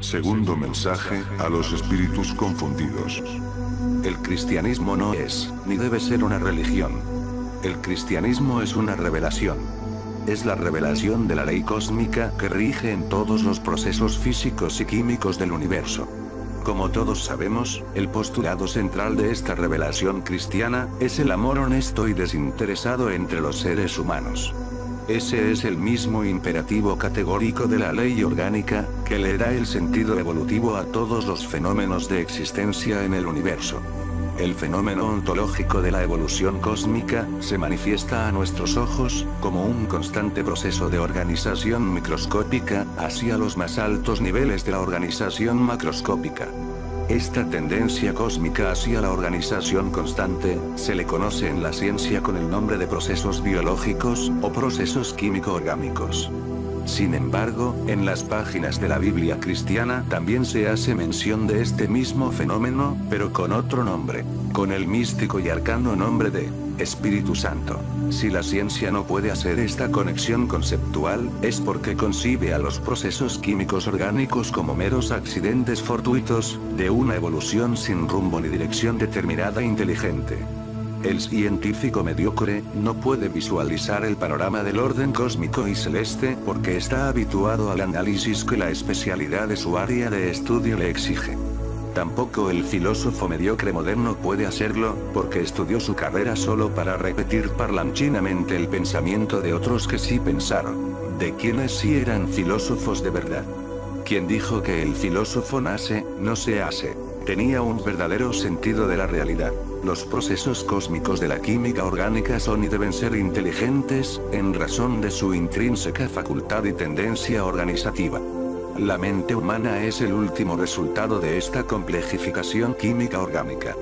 Segundo mensaje, a los espíritus confundidos. El cristianismo no es, ni debe ser una religión. El cristianismo es una revelación. Es la revelación de la ley cósmica que rige en todos los procesos físicos y químicos del universo. Como todos sabemos, el postulado central de esta revelación cristiana es el amor honesto y desinteresado entre los seres humanos. Ese es el mismo imperativo categórico de la ley orgánica, que le da el sentido evolutivo a todos los fenómenos de existencia en el universo. El fenómeno ontológico de la evolución cósmica se manifiesta a nuestros ojos como un constante proceso de organización microscópica hacia los más altos niveles de la organización macroscópica. Esta tendencia cósmica hacia la organización constante se le conoce en la ciencia con el nombre de procesos biológicos o procesos químico-orgánicos. Sin embargo, en las páginas de la Biblia cristiana también se hace mención de este mismo fenómeno, pero con otro nombre, con el místico y arcano nombre de Espíritu Santo. Si la ciencia no puede hacer esta conexión conceptual, es porque concibe a los procesos químicos orgánicos como meros accidentes fortuitos, de una evolución sin rumbo ni dirección determinada e inteligente. El científico mediocre no puede visualizar el panorama del orden cósmico y celeste porque está habituado al análisis que la especialidad de su área de estudio le exige. Tampoco el filósofo mediocre moderno puede hacerlo, porque estudió su carrera solo para repetir parlanchinamente el pensamiento de otros que sí pensaron, de quienes sí eran filósofos de verdad. Quien dijo que el filósofo nace, no se hace, tenía un verdadero sentido de la realidad. Los procesos cósmicos de la química orgánica son y deben ser inteligentes, en razón de su intrínseca facultad y tendencia organizativa. La mente humana es el último resultado de esta complejificación química orgánica.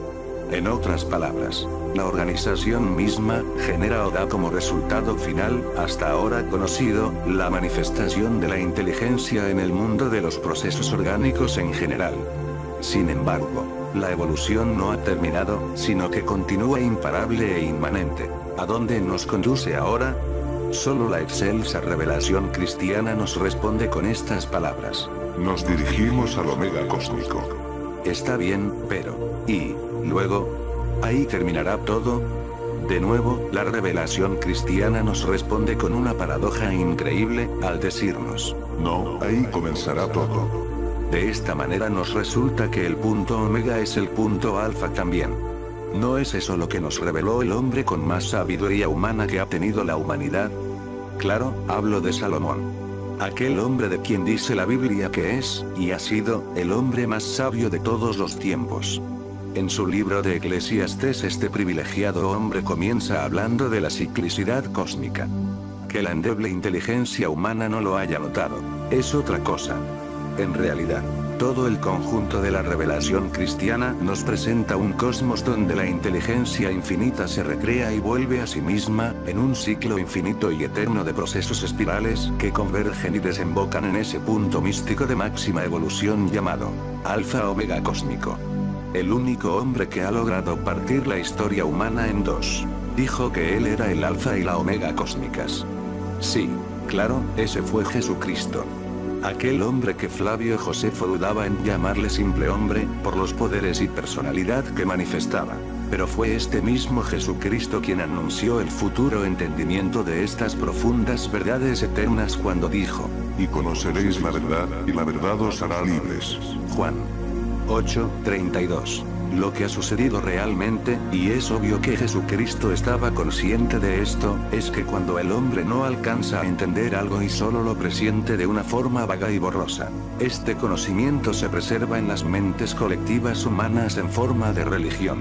En otras palabras, la organización misma genera o da como resultado final, hasta ahora conocido, la manifestación de la inteligencia en el mundo de los procesos orgánicos en general. Sin embargo, la evolución no ha terminado, sino que continúa imparable e inmanente. ¿A dónde nos conduce ahora? Solo la excelsa revelación cristiana nos responde con estas palabras. Nos dirigimos al Omega cósmico. Está bien, pero, ¿y luego? ¿Ahí terminará todo? De nuevo, la revelación cristiana nos responde con una paradoja increíble, al decirnos, no, ahí comenzará todo. De esta manera nos resulta que el punto omega es el punto alfa también. ¿No es eso lo que nos reveló el hombre con más sabiduría humana que ha tenido la humanidad? Claro, hablo de Salomón. Aquel hombre de quien dice la Biblia que es, y ha sido, el hombre más sabio de todos los tiempos. En su libro de Eclesiastés este privilegiado hombre comienza hablando de la ciclicidad cósmica. Que la endeble inteligencia humana no lo haya notado, es otra cosa. En realidad, todo el conjunto de la revelación cristiana nos presenta un cosmos donde la inteligencia infinita se recrea y vuelve a sí misma, en un ciclo infinito y eterno de procesos espirales que convergen y desembocan en ese punto místico de máxima evolución llamado Alfa Omega cósmico. El único hombre que ha logrado partir la historia humana en dos, dijo que él era el Alfa y la Omega cósmicas. Sí, claro, ese fue Jesucristo. Aquel hombre que Flavio Josefo dudaba en llamarle simple hombre, por los poderes y personalidad que manifestaba. Pero fue este mismo Jesucristo quien anunció el futuro entendimiento de estas profundas verdades eternas cuando dijo, y conoceréis la verdad, y la verdad os hará libres. Juan 8:32. Lo que ha sucedido realmente, y es obvio que Jesucristo estaba consciente de esto, es que cuando el hombre no alcanza a entender algo y solo lo presiente de una forma vaga y borrosa, este conocimiento se preserva en las mentes colectivas humanas en forma de religión.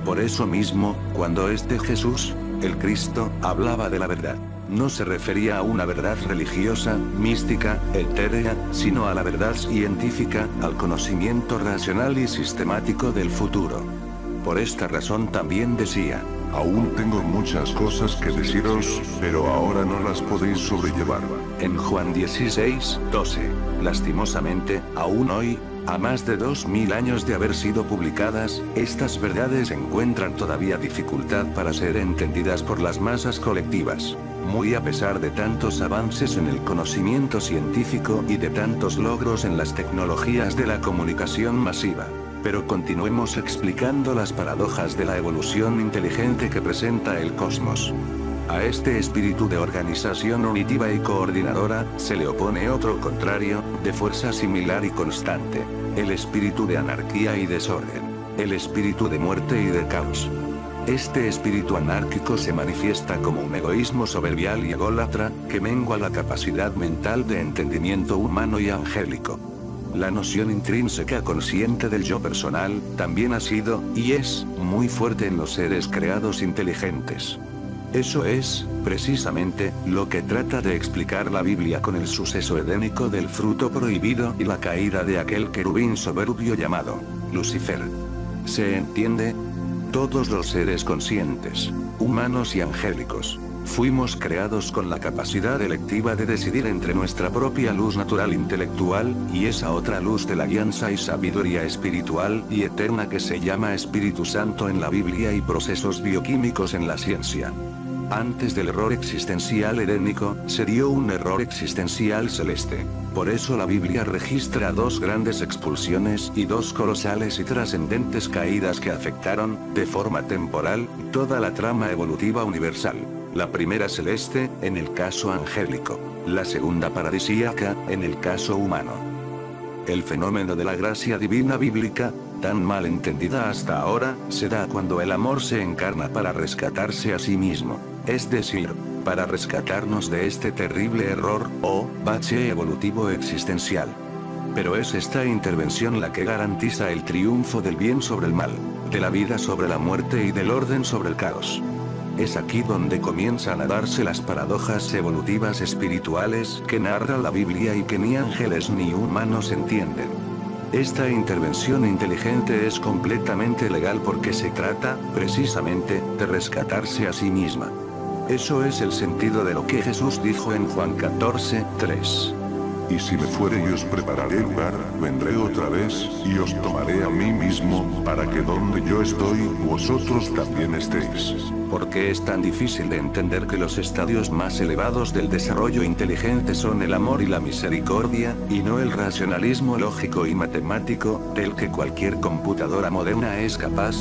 Por eso mismo, cuando Jesús, el Cristo, hablaba de la verdad, no se refería a una verdad religiosa, mística, etérea, sino a la verdad científica, al conocimiento racional y sistemático del futuro. Por esta razón también decía, aún tengo muchas cosas que deciros, pero ahora no las podéis sobrellevar. En Juan 16:12, lastimosamente, aún hoy, a más de 2000 años de haber sido publicadas, estas verdades encuentran todavía dificultad para ser entendidas por las masas colectivas. Muy a pesar de tantos avances en el conocimiento científico y de tantos logros en las tecnologías de la comunicación masiva. Pero continuemos explicando las paradojas de la evolución inteligente que presenta el cosmos. A este espíritu de organización unitiva y coordinadora, se le opone otro contrario, de fuerza similar y constante. El espíritu de anarquía y desorden. El espíritu de muerte y de caos. Este espíritu anárquico se manifiesta como un egoísmo soberbial y ególatra, que mengua la capacidad mental de entendimiento humano y angélico. La noción intrínseca consciente del yo personal, también ha sido, y es, muy fuerte en los seres creados inteligentes. Eso es, precisamente, lo que trata de explicar la Biblia con el suceso edénico del fruto prohibido y la caída de aquel querubín soberbio llamado Lucifer. ¿Se entiende? Todos los seres conscientes, humanos y angélicos, fuimos creados con la capacidad electiva de decidir entre nuestra propia luz natural intelectual, y esa otra luz de la guianza y sabiduría espiritual y eterna que se llama Espíritu Santo en la Biblia y procesos bioquímicos en la ciencia. Antes del error existencial edénico, se dio un error existencial celeste. Por eso la Biblia registra 2 grandes expulsiones y 2 colosales y trascendentes caídas que afectaron, de forma temporal, toda la trama evolutiva universal. La primera celeste, en el caso angélico. La segunda paradisíaca, en el caso humano. El fenómeno de la gracia divina bíblica, tan mal entendida hasta ahora, se da cuando el amor se encarna para rescatarse a sí mismo, es decir, para rescatarnos de este terrible error, o bache evolutivo existencial. Pero es esta intervención la que garantiza el triunfo del bien sobre el mal, de la vida sobre la muerte y del orden sobre el caos. Es aquí donde comienzan a darse las paradojas evolutivas espirituales que narra la Biblia y que ni ángeles ni humanos entienden. Esta intervención inteligente es completamente legal porque se trata, precisamente, de rescatarse a sí misma. Eso es el sentido de lo que Jesús dijo en Juan 14:3. Y si me fuere y os prepararé lugar, vendré otra vez, y os tomaré a mí mismo, para que donde yo estoy, vosotros también estéis. ¿Por qué es tan difícil de entender que los estadios más elevados del desarrollo inteligente son el amor y la misericordia, y no el racionalismo lógico y matemático, del que cualquier computadora moderna es capaz?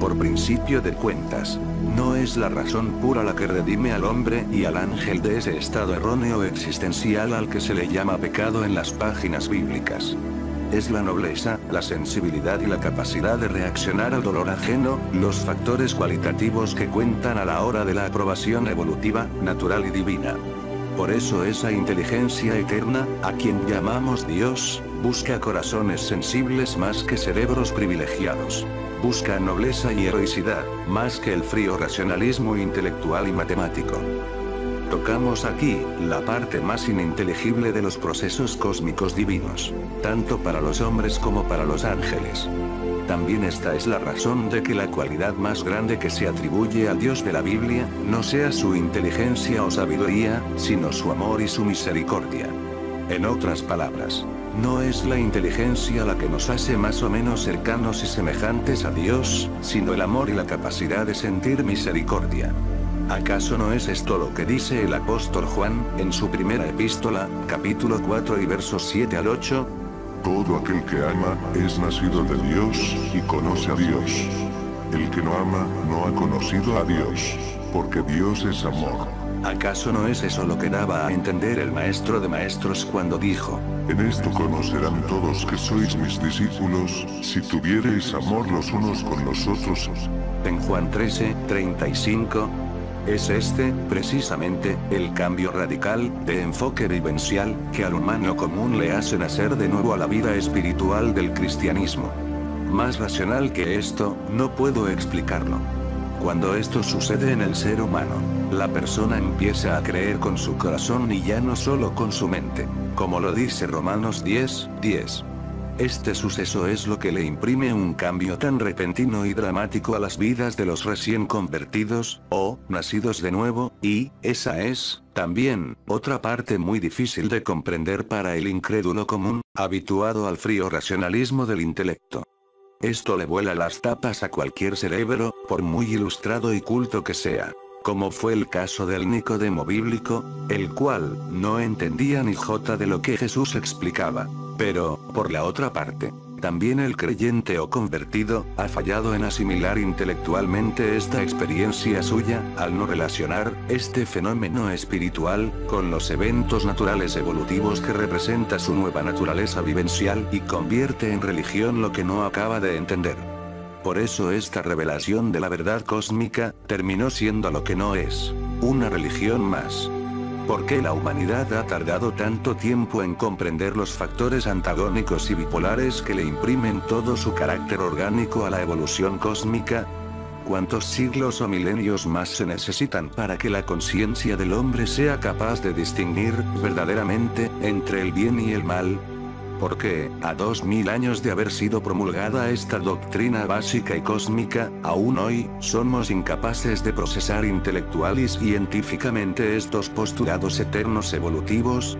Por principio de cuentas, no es la razón pura la que redime al hombre y al ángel de ese estado erróneo existencial al que se le llama pecado en las páginas bíblicas. Es la nobleza, la sensibilidad y la capacidad de reaccionar al dolor ajeno, los factores cualitativos que cuentan a la hora de la aprobación evolutiva, natural y divina. Por eso esa inteligencia eterna, a quien llamamos Dios, busca corazones sensibles más que cerebros privilegiados. Busca nobleza y heroicidad, más que el frío racionalismo intelectual y matemático. Tocamos aquí, la parte más ininteligible de los procesos cósmicos divinos, tanto para los hombres como para los ángeles. También esta es la razón de que la cualidad más grande que se atribuye al Dios de la Biblia, no sea su inteligencia o sabiduría, sino su amor y su misericordia. En otras palabras, no es la inteligencia la que nos hace más o menos cercanos y semejantes a Dios, sino el amor y la capacidad de sentir misericordia. ¿Acaso no es esto lo que dice el apóstol Juan, en su primera epístola, capítulo 4 y versos 7 al 8? Todo aquel que ama, es nacido de Dios, y conoce a Dios. El que no ama, no ha conocido a Dios, porque Dios es amor. ¿Acaso no es eso lo que daba a entender el Maestro de Maestros cuando dijo: En esto conocerán todos que sois mis discípulos, si tuviereis amor los unos con los otros? En Juan 13:35, es este, precisamente, el cambio radical, de enfoque vivencial, que al humano común le hace nacer de nuevo a la vida espiritual del cristianismo. Más racional que esto, no puedo explicarlo. Cuando esto sucede en el ser humano, la persona empieza a creer con su corazón y ya no solo con su mente, como lo dice Romanos 10:10. Este suceso es lo que le imprime un cambio tan repentino y dramático a las vidas de los recién convertidos, o nacidos de nuevo, y esa es, también, otra parte muy difícil de comprender para el incrédulo común, habituado al frío racionalismo del intelecto. Esto le vuela las tapas a cualquier cerebro, por muy ilustrado y culto que sea. como fue el caso del Nicodemo bíblico, el cual no entendía ni jota de lo que Jesús explicaba. Pero, por la otra parte, también el creyente o convertido ha fallado en asimilar intelectualmente esta experiencia suya, al no relacionar este fenómeno espiritual con los eventos naturales evolutivos que representa su nueva naturaleza vivencial y convierte en religión lo que no acaba de entender. Por eso esta revelación de la verdad cósmica terminó siendo lo que no es, una religión más. ¿Por qué la humanidad ha tardado tanto tiempo en comprender los factores antagónicos y bipolares que le imprimen todo su carácter orgánico a la evolución cósmica? ¿Cuántos siglos o milenios más se necesitan para que la conciencia del hombre sea capaz de distinguir verdaderamente entre el bien y el mal? Porque, a 2000 años de haber sido promulgada esta doctrina básica y cósmica, aún hoy, somos incapaces de procesar intelectual y científicamente estos postulados eternos evolutivos.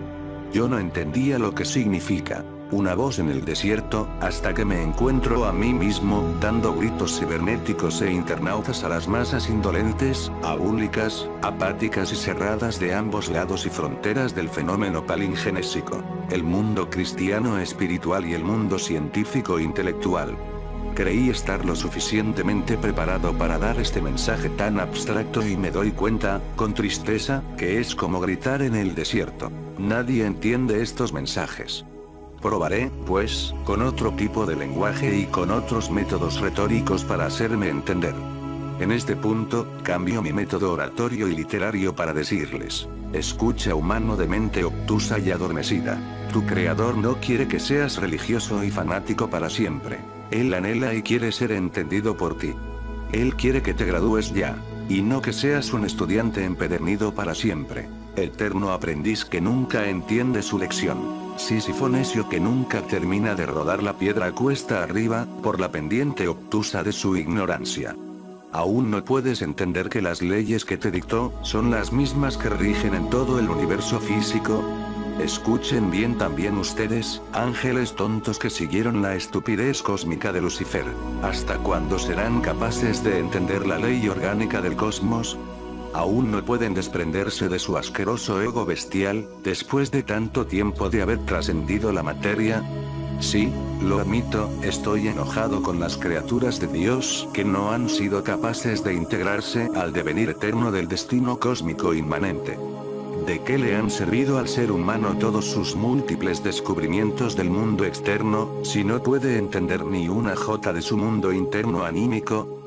Yo no entendía lo que significa una voz en el desierto, hasta que me encuentro a mí mismo, dando gritos cibernéticos e internautas a las masas indolentes, abúlicas, apáticas y cerradas de ambos lados y fronteras del fenómeno palingenésico, el mundo cristiano espiritual y el mundo científico intelectual. Creí estar lo suficientemente preparado para dar este mensaje tan abstracto y me doy cuenta, con tristeza, que es como gritar en el desierto. Nadie entiende estos mensajes. Probaré, pues, con otro tipo de lenguaje y con otros métodos retóricos para hacerme entender. En este punto, cambio mi método oratorio y literario para decirles: escucha, humano de mente obtusa y adormecida. Tu creador no quiere que seas religioso y fanático para siempre. Él anhela y quiere ser entendido por ti. Él quiere que te gradúes ya, y no que seas un estudiante empedernido para siempre, eterno aprendiz que nunca entiende su lección. Sísifo necio que nunca termina de rodar la piedra cuesta arriba, por la pendiente obtusa de su ignorancia. ¿Aún no puedes entender que las leyes que te dictó son las mismas que rigen en todo el universo físico? Escuchen bien también ustedes, ángeles tontos que siguieron la estupidez cósmica de Lucifer. ¿Hasta cuándo serán capaces de entender la ley orgánica del cosmos? ¿Aún no pueden desprenderse de su asqueroso ego bestial, después de tanto tiempo de haber trascendido la materia? Sí, lo admito, estoy enojado con las criaturas de Dios que no han sido capaces de integrarse al devenir eterno del destino cósmico inmanente. ¿De qué le han servido al ser humano todos sus múltiples descubrimientos del mundo externo, si no puede entender ni una jota de su mundo interno anímico?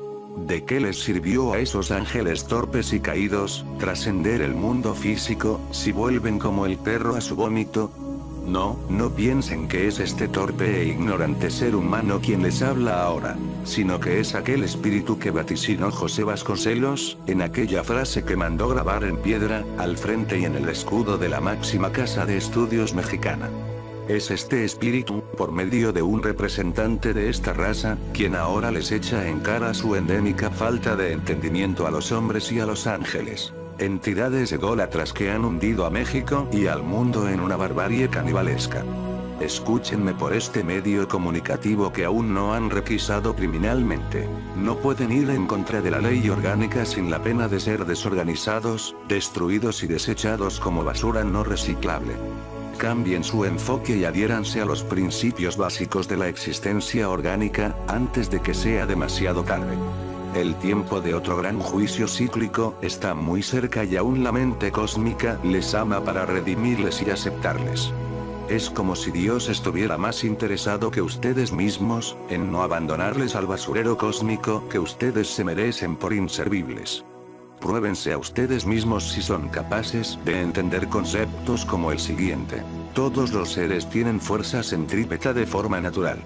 ¿De qué les sirvió a esos ángeles torpes y caídos trascender el mundo físico, si vuelven como el perro a su vómito? No piensen que es este torpe e ignorante ser humano quien les habla ahora, sino que es aquel espíritu que vaticinó José Vasconcelos, en aquella frase que mandó grabar en piedra, al frente y en el escudo de la máxima casa de estudios mexicana. Es este espíritu, por medio de un representante de esta raza, quien ahora les echa en cara su endémica falta de entendimiento a los hombres y a los ángeles. Entidades ególatras que han hundido a México y al mundo en una barbarie canibalesca. Escúchenme por este medio comunicativo que aún no han requisado criminalmente. No pueden ir en contra de la ley orgánica sin la pena de ser desorganizados, destruidos y desechados como basura no reciclable. Cambien su enfoque y adhiéranse a los principios básicos de la existencia orgánica, antes de que sea demasiado tarde. El tiempo de otro gran juicio cíclico está muy cerca y aún la mente cósmica les ama para redimirles y aceptarles. Es como si Dios estuviera más interesado que ustedes mismos, en no abandonarles al basurero cósmico que ustedes se merecen por inservibles. Pruébense a ustedes mismos si son capaces de entender conceptos como el siguiente: todos los seres tienen fuerza centrípeta de forma natural.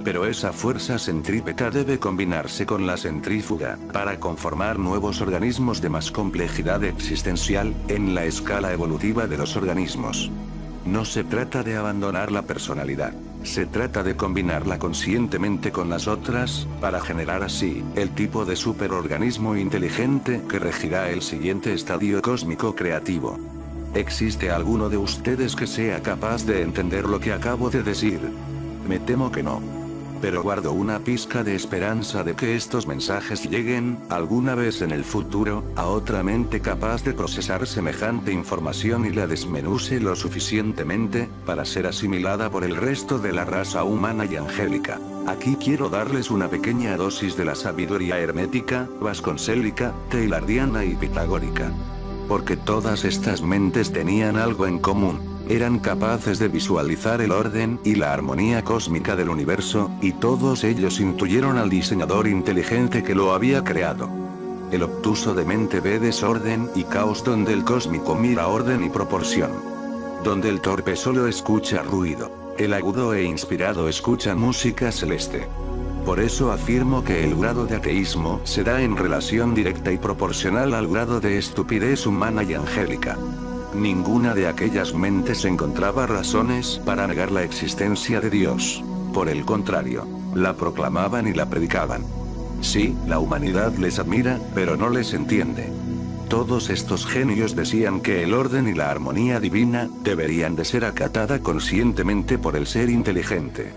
Pero esa fuerza centrípeta debe combinarse con la centrífuga, para conformar nuevos organismos de más complejidad existencial, en la escala evolutiva de los organismos. No se trata de abandonar la personalidad. Se trata de combinarla conscientemente con las otras, para generar así, el tipo de superorganismo inteligente que regirá el siguiente estadio cósmico creativo. ¿Existe alguno de ustedes que sea capaz de entender lo que acabo de decir? Me temo que no. pero guardo una pizca de esperanza de que estos mensajes lleguen, alguna vez en el futuro, a otra mente capaz de procesar semejante información y la desmenuce lo suficientemente, para ser asimilada por el resto de la raza humana y angélica. Aquí quiero darles una pequeña dosis de la sabiduría hermética, vasconsélica, teilardiana y pitagórica. Porque todas estas mentes tenían algo en común. Eran capaces de visualizar el orden y la armonía cósmica del universo, y todos ellos intuyeron al diseñador inteligente que lo había creado. El obtuso de mente ve desorden y caos donde el cósmico mira orden y proporción. Donde el torpe solo escucha ruido, el agudo e inspirado escucha música celeste. Por eso afirmo que el grado de ateísmo se da en relación directa y proporcional al grado de estupidez humana y angélica. Ninguna de aquellas mentes encontraba razones para negar la existencia de Dios. Por el contrario, la proclamaban y la predicaban. Sí, la humanidad les admira, pero no les entiende. Todos estos genios decían que el orden y la armonía divina deberían de ser acatada conscientemente por el ser inteligente.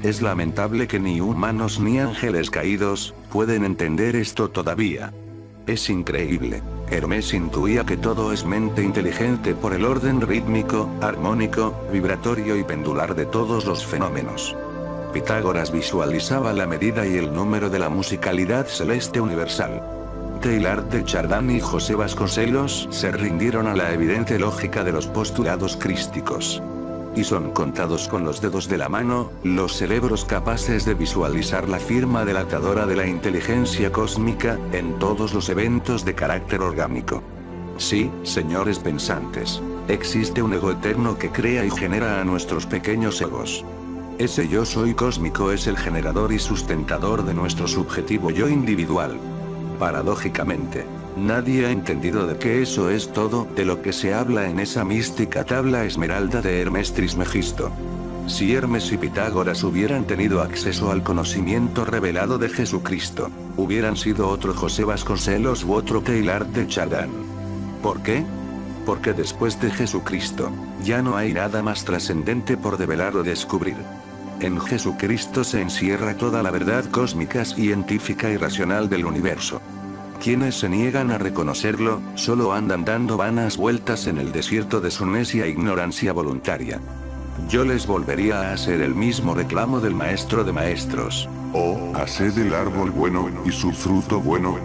Es lamentable que ni humanos ni ángeles caídos pueden entender esto todavía. Es increíble. Hermes intuía que todo es mente inteligente por el orden rítmico, armónico, vibratorio y pendular de todos los fenómenos. Pitágoras visualizaba la medida y el número de la musicalidad celeste universal. Teilhard de Chardin y José Vasconcelos se rindieron a la evidente lógica de los postulados crísticos. Y son contados con los dedos de la mano, los cerebros capaces de visualizar la firma delatadora de la inteligencia cósmica, en todos los eventos de carácter orgánico. Sí, señores pensantes, existe un ego eterno que crea y genera a nuestros pequeños egos. Ese yo soy cósmico es el generador y sustentador de nuestro subjetivo yo individual. Paradójicamente, nadie ha entendido de que eso es todo de lo que se habla en esa mística tabla esmeralda de Hermes Trismegisto. Si Hermes y Pitágoras hubieran tenido acceso al conocimiento revelado de Jesucristo, hubieran sido otro José Vasconcelos u otro Teilhard de Chardin. ¿Por qué? Porque después de Jesucristo, ya no hay nada más trascendente por develar o descubrir. En Jesucristo se encierra toda la verdad cósmica, científica y racional del universo. Quienes se niegan a reconocerlo, solo andan dando vanas vueltas en el desierto de su necia ignorancia voluntaria. Yo les volvería a hacer el mismo reclamo del maestro de maestros. Haced el árbol bueno y su fruto bueno,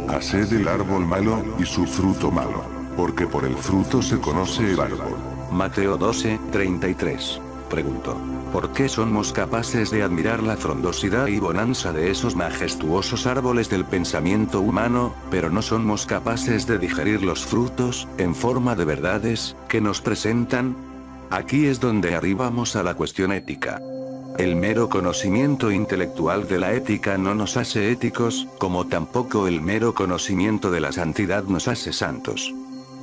haced el árbol malo y su fruto malo, porque por el fruto se conoce el árbol. Mateo 12:33. Pregunto, ¿por qué somos capaces de admirar la frondosidad y bonanza de esos majestuosos árboles del pensamiento humano, pero no somos capaces de digerir los frutos, en forma de verdades, que nos presentan? Aquí es donde arribamos a la cuestión ética. El mero conocimiento intelectual de la ética no nos hace éticos, como tampoco el mero conocimiento de la santidad nos hace santos.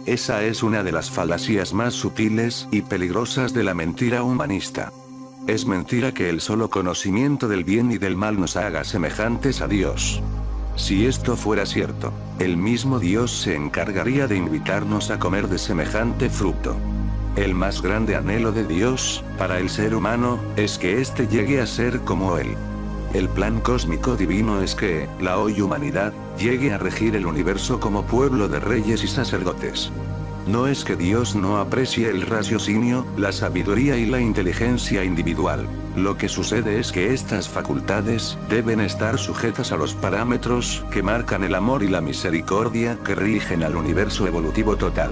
Esa es una de las falacias más sutiles y peligrosas de la mentira humanista. Es mentira que el solo conocimiento del bien y del mal nos haga semejantes a Dios. Si esto fuera cierto, el mismo Dios se encargaría de invitarnos a comer de semejante fruto. El más grande anhelo de Dios, para el ser humano, es que éste llegue a ser como Él. El plan cósmico divino es que, la hoy humanidad, llegue a regir el universo como pueblo de reyes y sacerdotes. No es que Dios no aprecie el raciocinio, la sabiduría y la inteligencia individual. Lo que sucede es que estas facultades deben estar sujetas a los parámetros que marcan el amor y la misericordia que rigen al universo evolutivo total.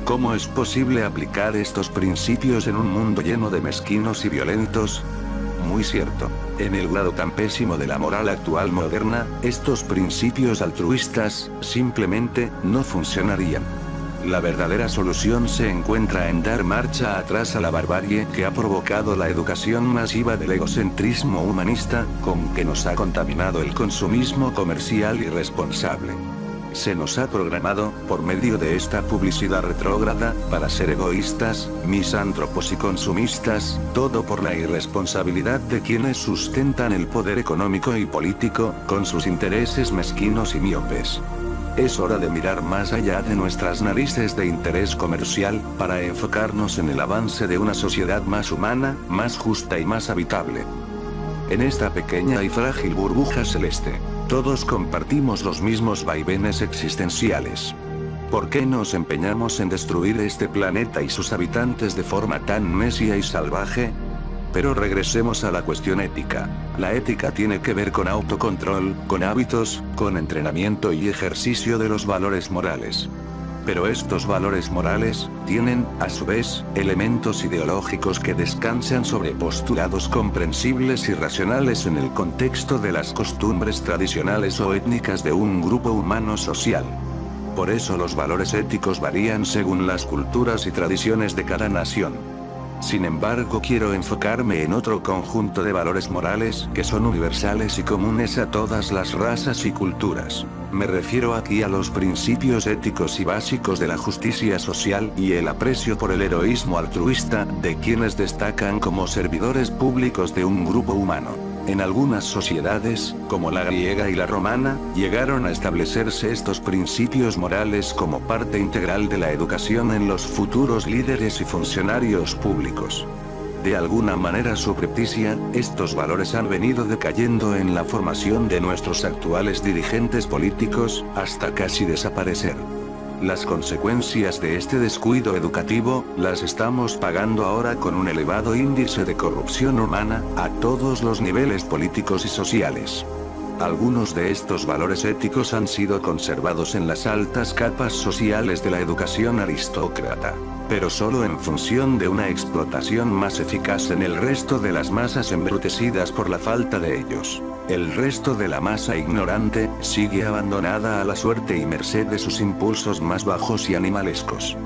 ¿Cómo es posible aplicar estos principios en un mundo lleno de mezquinos y violentos? Muy cierto. En el grado tan pésimo de la moral actual moderna, estos principios altruistas, simplemente, no funcionarían. La verdadera solución se encuentra en dar marcha atrás a la barbarie que ha provocado la educación masiva del egocentrismo humanista, con que nos ha contaminado el consumismo comercial irresponsable. Se nos ha programado, por medio de esta publicidad retrógrada, para ser egoístas, misántropos y consumistas, todo por la irresponsabilidad de quienes sustentan el poder económico y político, con sus intereses mezquinos y míopes. Es hora de mirar más allá de nuestras narices de interés comercial, para enfocarnos en el avance de una sociedad más humana, más justa y más habitable. En esta pequeña y frágil burbuja celeste, todos compartimos los mismos vaivenes existenciales. ¿Por qué nos empeñamos en destruir este planeta y sus habitantes de forma tan necia y salvaje? Pero regresemos a la cuestión ética. La ética tiene que ver con autocontrol, con hábitos, con entrenamiento y ejercicio de los valores morales. Pero estos valores morales tienen, a su vez, elementos ideológicos que descansan sobre postulados comprensibles y racionales en el contexto de las costumbres tradicionales o étnicas de un grupo humano social. Por eso los valores éticos varían según las culturas y tradiciones de cada nación. Sin embargo, quiero enfocarme en otro conjunto de valores morales que son universales y comunes a todas las razas y culturas. Me refiero aquí a los principios éticos y básicos de la justicia social y el aprecio por el heroísmo altruista de quienes destacan como servidores públicos de un grupo humano. En algunas sociedades, como la griega y la romana, llegaron a establecerse estos principios morales como parte integral de la educación en los futuros líderes y funcionarios públicos. De alguna manera subrepticia, estos valores han venido decayendo en la formación de nuestros actuales dirigentes políticos, hasta casi desaparecer. Las consecuencias de este descuido educativo, las estamos pagando ahora con un elevado índice de corrupción humana, a todos los niveles políticos y sociales. Algunos de estos valores éticos han sido conservados en las altas capas sociales de la educación aristócrata, pero solo en función de una explotación más eficaz en el resto de las masas embrutecidas por la falta de ellos. El resto de la masa ignorante, sigue abandonada a la suerte y merced de sus impulsos más bajos y animalescos.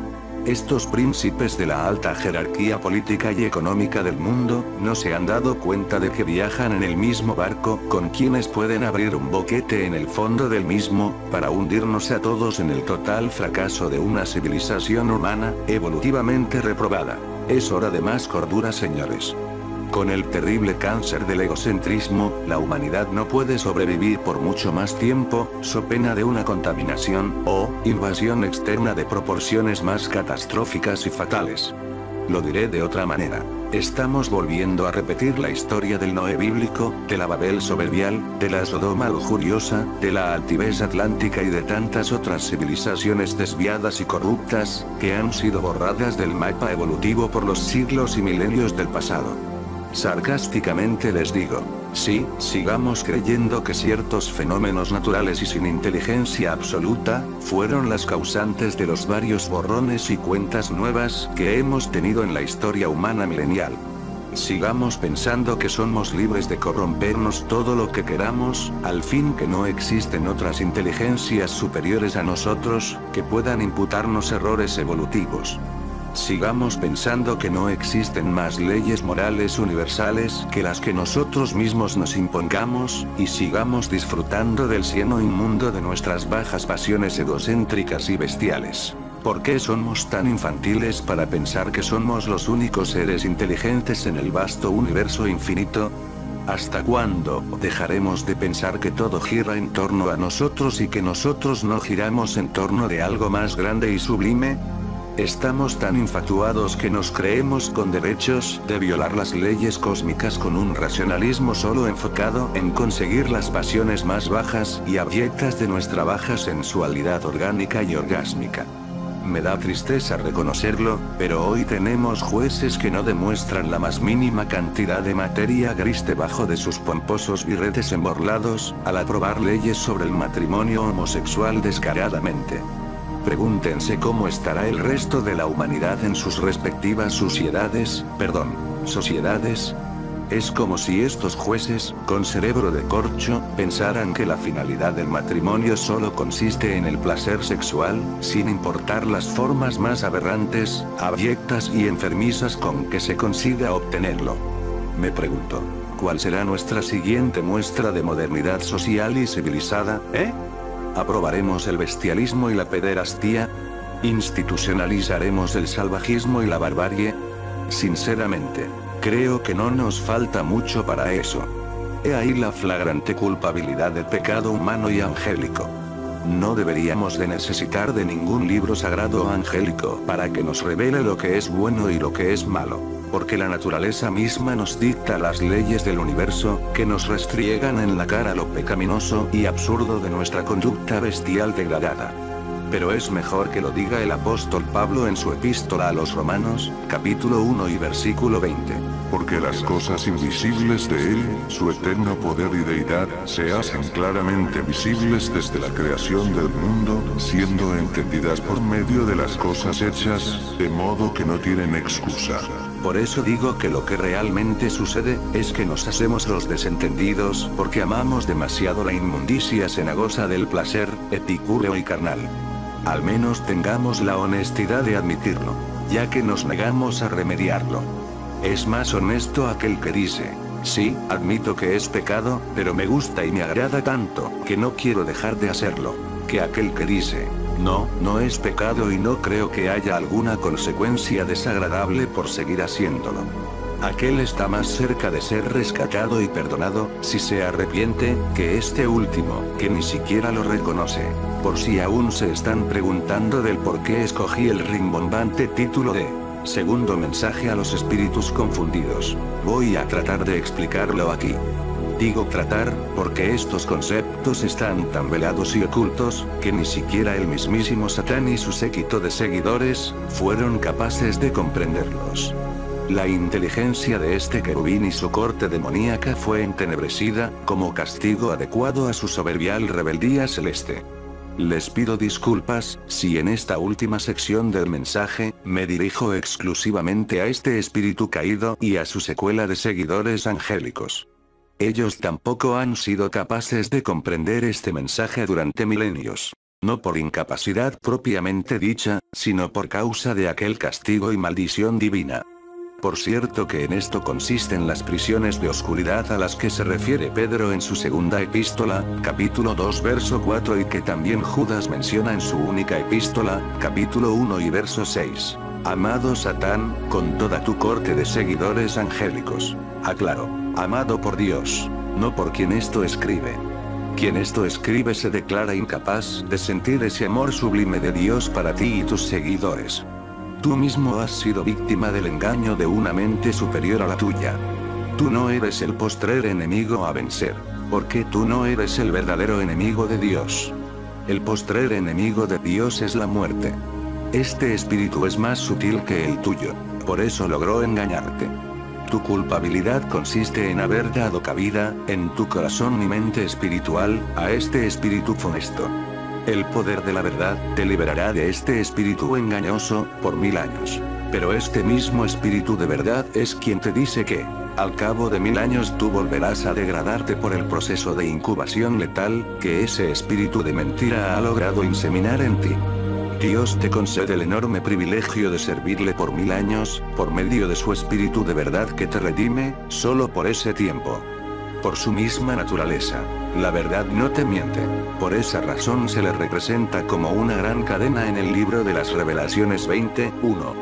Estos príncipes de la alta jerarquía política y económica del mundo, no se han dado cuenta de que viajan en el mismo barco, con quienes pueden abrir un boquete en el fondo del mismo, para hundirnos a todos en el total fracaso de una civilización humana, evolutivamente reprobada. Es hora de más cordura, señores. Con el terrible cáncer del egocentrismo, la humanidad no puede sobrevivir por mucho más tiempo, so pena de una contaminación, o invasión externa de proporciones más catastróficas y fatales. Lo diré de otra manera. Estamos volviendo a repetir la historia del Noé bíblico, de la Babel soberbial, de la Sodoma lujuriosa, de la altivez atlántica y de tantas otras civilizaciones desviadas y corruptas, que han sido borradas del mapa evolutivo por los siglos y milenios del pasado. Sarcásticamente les digo, sí, sigamos creyendo que ciertos fenómenos naturales y sin inteligencia absoluta, fueron las causantes de los varios borrones y cuentas nuevas que hemos tenido en la historia humana milenial. Sigamos pensando que somos libres de corrompernos todo lo que queramos, al fin que no existen otras inteligencias superiores a nosotros, que puedan imputarnos errores evolutivos. Sigamos pensando que no existen más leyes morales universales que las que nosotros mismos nos impongamos, y sigamos disfrutando del cieno inmundo de nuestras bajas pasiones egocéntricas y bestiales. ¿Por qué somos tan infantiles para pensar que somos los únicos seres inteligentes en el vasto universo infinito? ¿Hasta cuándo dejaremos de pensar que todo gira en torno a nosotros y que nosotros no giramos en torno de algo más grande y sublime? Estamos tan infatuados que nos creemos con derechos de violar las leyes cósmicas con un racionalismo solo enfocado en conseguir las pasiones más bajas y abyectas de nuestra baja sensualidad orgánica y orgásmica. Me da tristeza reconocerlo, pero hoy tenemos jueces que no demuestran la más mínima cantidad de materia gris debajo de sus pomposos birretes emborlados, al aprobar leyes sobre el matrimonio homosexual descaradamente. Pregúntense cómo estará el resto de la humanidad en sus respectivas sociedades. Es como si estos jueces, con cerebro de corcho, pensaran que la finalidad del matrimonio solo consiste en el placer sexual, sin importar las formas más aberrantes, abyectas y enfermizas con que se consiga obtenerlo. Me pregunto, ¿cuál será nuestra siguiente muestra de modernidad social y civilizada, ¿Aprobaremos el bestialismo y la pederastía? ¿Institucionalizaremos el salvajismo y la barbarie? Sinceramente, creo que no nos falta mucho para eso. He ahí la flagrante culpabilidad del pecado humano y angélico. No deberíamos de necesitar de ningún libro sagrado o angélico para que nos revele lo que es bueno y lo que es malo. porque la naturaleza misma nos dicta las leyes del universo, que nos restriegan en la cara lo pecaminoso y absurdo de nuestra conducta bestial degradada. Pero es mejor que lo diga el apóstol Pablo en su epístola a los Romanos, capítulo 1 y versículo 20. Porque las cosas invisibles de Él, su eterno poder y deidad, se hacen claramente visibles desde la creación del mundo, siendo entendidas por medio de las cosas hechas, de modo que no tienen excusa. Por eso digo que lo que realmente sucede, es que nos hacemos los desentendidos, porque amamos demasiado la inmundicia cenagosa del placer, epicúreo y carnal. Al menos tengamos la honestidad de admitirlo, ya que nos negamos a remediarlo. Es más honesto aquel que dice, sí, admito que es pecado, pero me gusta y me agrada tanto, que no quiero dejar de hacerlo, que aquel que dice, no, no es pecado y no creo que haya alguna consecuencia desagradable por seguir haciéndolo. Aquel está más cerca de ser rescatado y perdonado, si se arrepiente, que este último, que ni siquiera lo reconoce. Por si aún se están preguntando del por qué escogí el rimbombante título de Segundo mensaje a los espíritus confundidos, voy a tratar de explicarlo aquí. Digo tratar, porque estos conceptos están tan velados y ocultos, que ni siquiera el mismísimo Satán y su séquito de seguidores, fueron capaces de comprenderlos. La inteligencia de este querubín y su corte demoníaca fue entenebrecida, como castigo adecuado a su soberbial rebeldía celeste. Les pido disculpas, si en esta última sección del mensaje, me dirijo exclusivamente a este espíritu caído y a su secuela de seguidores angélicos. Ellos tampoco han sido capaces de comprender este mensaje durante milenios. No por incapacidad propiamente dicha, sino por causa de aquel castigo y maldición divina. Por cierto que en esto consisten las prisiones de oscuridad a las que se refiere Pedro en su segunda epístola, capítulo 2 verso 4 y que también Judas menciona en su única epístola, capítulo 1 y verso 6. Amado Satán, con toda tu corte de seguidores angélicos. Aclaro, amado por Dios, no por quien esto escribe. Quien esto escribe se declara incapaz de sentir ese amor sublime de Dios para ti y tus seguidores. Tú mismo has sido víctima del engaño de una mente superior a la tuya. Tú no eres el postrer enemigo a vencer, porque tú no eres el verdadero enemigo de Dios. El postrer enemigo de Dios es la muerte. Este espíritu es más sutil que el tuyo, por eso logró engañarte. Tu culpabilidad consiste en haber dado cabida, en tu corazón y mente espiritual, a este espíritu funesto. El poder de la verdad te liberará de este espíritu engañoso, por 1000 años. Pero este mismo espíritu de verdad es quien te dice que, al cabo de 1000 años tú volverás a degradarte por el proceso de incubación letal, que ese espíritu de mentira ha logrado inseminar en ti. Dios te concede el enorme privilegio de servirle por 1000 años, por medio de su espíritu de verdad que te redime, solo por ese tiempo. Por su misma naturaleza, la verdad no te miente. Por esa razón se le representa como una gran cadena en el libro de las Revelaciones 20:1.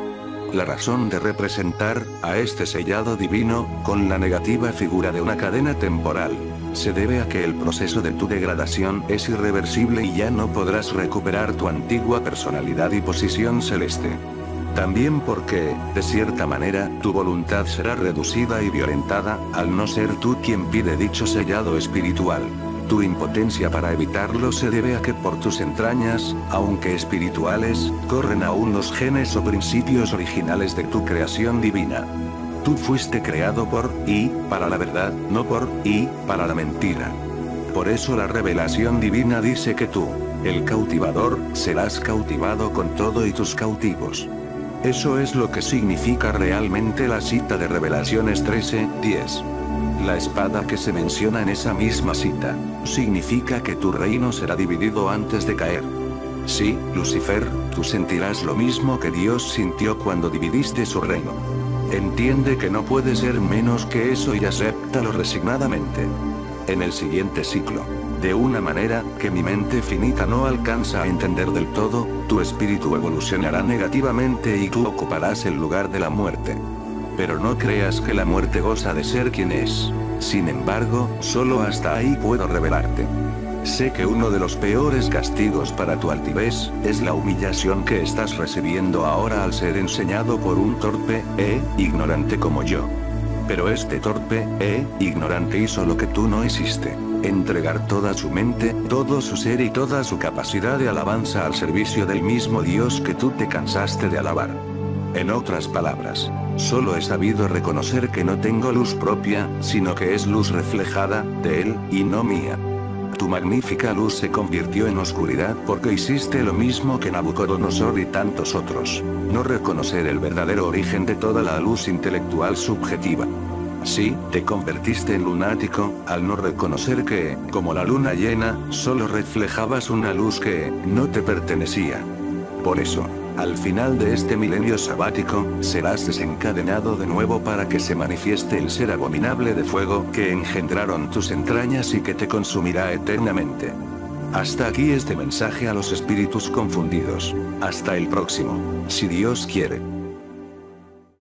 La razón de representar a este sellado divino, con la negativa figura de una cadena temporal, se debe a que el proceso de tu degradación es irreversible y ya no podrás recuperar tu antigua personalidad y posición celeste. También porque, de cierta manera, tu voluntad será reducida y violentada, al no ser tú quien pide dicho sellado espiritual. Tu impotencia para evitarlo se debe a que por tus entrañas, aunque espirituales, corren aún los genes o principios originales de tu creación divina. Tú fuiste creado por, y, para la verdad, no por, y, para la mentira. Por eso la revelación divina dice que tú, el cautivador, serás cautivado con todo y tus cautivos. Eso es lo que significa realmente la cita de Revelaciones 13:10. La espada que se menciona en esa misma cita, significa que tu reino será dividido antes de caer. Sí, Lucifer, tú sentirás lo mismo que Dios sintió cuando dividiste su reino. Entiende que no puede ser menos que eso y acéptalo resignadamente. En el siguiente ciclo, de una manera que mi mente finita no alcanza a entender del todo, tu espíritu evolucionará negativamente y tú ocuparás el lugar de la muerte. Pero no creas que la muerte goza de ser quien es. Sin embargo, solo hasta ahí puedo revelarte. Sé que uno de los peores castigos para tu altivez, es la humillación que estás recibiendo ahora al ser enseñado por un torpe, ignorante como yo. Pero este torpe, ignorante hizo lo que tú no hiciste. Entregar toda su mente, todo su ser y toda su capacidad de alabanza al servicio del mismo Dios que tú te cansaste de alabar. En otras palabras, solo he sabido reconocer que no tengo luz propia, sino que es luz reflejada, de Él, y no mía. Tu magnífica luz se convirtió en oscuridad porque hiciste lo mismo que Nabucodonosor y tantos otros. No reconocer el verdadero origen de toda la luz intelectual subjetiva. Sí, te convertiste en lunático, al no reconocer que, como la luna llena, solo reflejabas una luz que no te pertenecía. Por eso, al final de este milenio sabático, serás desencadenado de nuevo para que se manifieste el ser abominable de fuego que engendraron tus entrañas y que te consumirá eternamente. Hasta aquí este mensaje a los espíritus confundidos. Hasta el próximo, si Dios quiere.